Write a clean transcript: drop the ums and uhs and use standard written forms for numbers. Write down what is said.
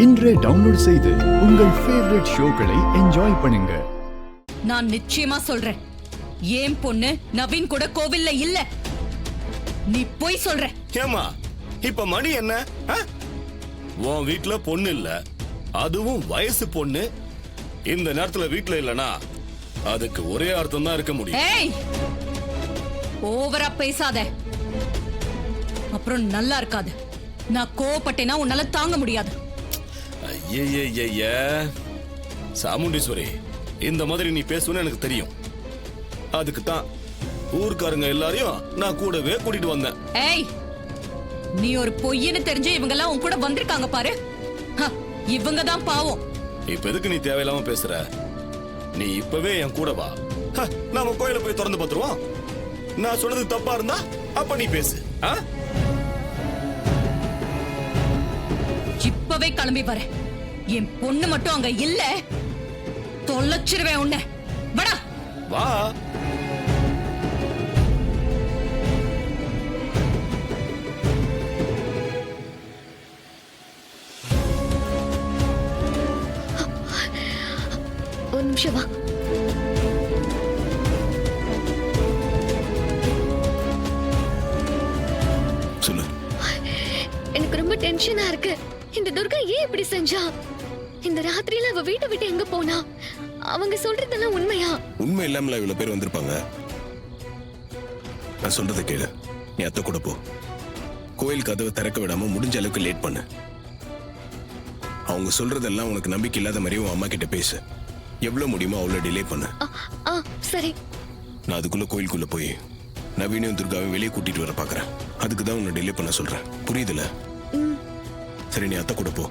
இன்றே டவுன்லோட் செய்து உங்கள் ஃபேவரட் ஷோக்களை என்ஜாய் பண்ணுங்க. நான் நிச்சயமா சொல்றேன், ஏன் பொண்ணு நவீன் கூட கோவில்ல இல்ல. நீ போய் சொல்ற. ஏமா இப்ப மணி என்ன? உன் வீட்டுல பொண்ணு இல்ல, அதுவும் வயசு பொண்ணு. இந்த நேரத்துல வீட்டுல இல்லனா அதுக்கு ஒரே அர்த்தம் தான் இருக்க முடியும். ஏய், ஓவரா பேசாத, அப்புறம் நல்லா இருக்காது. நான் கோவப்பட்டேனா உன்னால தாங்க முடியாது. ஐய சாமுண்டீஸ்வரி, இந்த மாதிரி நீ பேசுவேன்னு எனக்கு தெரியும். அதுக்கு தான் ஊர்க்காரங்க எல்லாரையும் நான் கூடவே கூட்டிட்டு வந்தேன். ஏய், நீ ஒரு பொய்யன்னு தெரிஞ்சு இவங்க எல்லாம் உன் கூட வந்திருக்காங்க பாரு. இவங்க தான் பாவம். இப்ப எதுக்கு நீ தேவையில்லாம பேசுற? நீ இப்பவே என் கூட வா, நாம கோயில போய் திறந்து பார்த்துருவோம். நான் சொன்னது தப்பா இருந்தா அப்ப நீ பேசு. இப்பவே கிளம்பி வர. என் பொண்ணு மட்டும் அங்க இல்ல, தொலைச்சிருவேன் உன்னை. வடா வா. ஒரு நிமிஷம் வா. சொல்லு. எனக்கு ரொம்ப டென்ஷனா இருக்கு. இந்த துர்கா ஏன் இப்படி செஞ்சா? இந்த ராத்திரியில அவ வீட்டை விட்டு எங்க போனா? அவங்க சொல்றதெல்லாம் உண்மையா? உண்மை இல்லாமல இவ்வளவு பேர் வந்திருப்பாங்க. நான் சொல்றதை கேளு. நீ அத்தை கூட போ. கோயில் கதவை திறக்க விடாம முடிஞ்ச அளவுக்கு லேட் பண்ணு. அவங்க சொல்றதெல்லாம் உனக்கு நம்பிக்கை இல்லாத மாதிரி உன் அம்மா கிட்ட பேசு. எவ்வளவு முடியுமோ அவ்வளவு டிலே பண்ணு. சரி. நான் அதுக்குள்ள கோயிலுக்குள்ள போய் நவீனையும் துர்காவையும் வெளியே கூட்டிட்டு வர பாக்குறேன். அதுக்கு தான் உன்னை டிலே பண்ண சொல்றேன். புரியுதுல? சரி, நீ அத்தை கூட போ.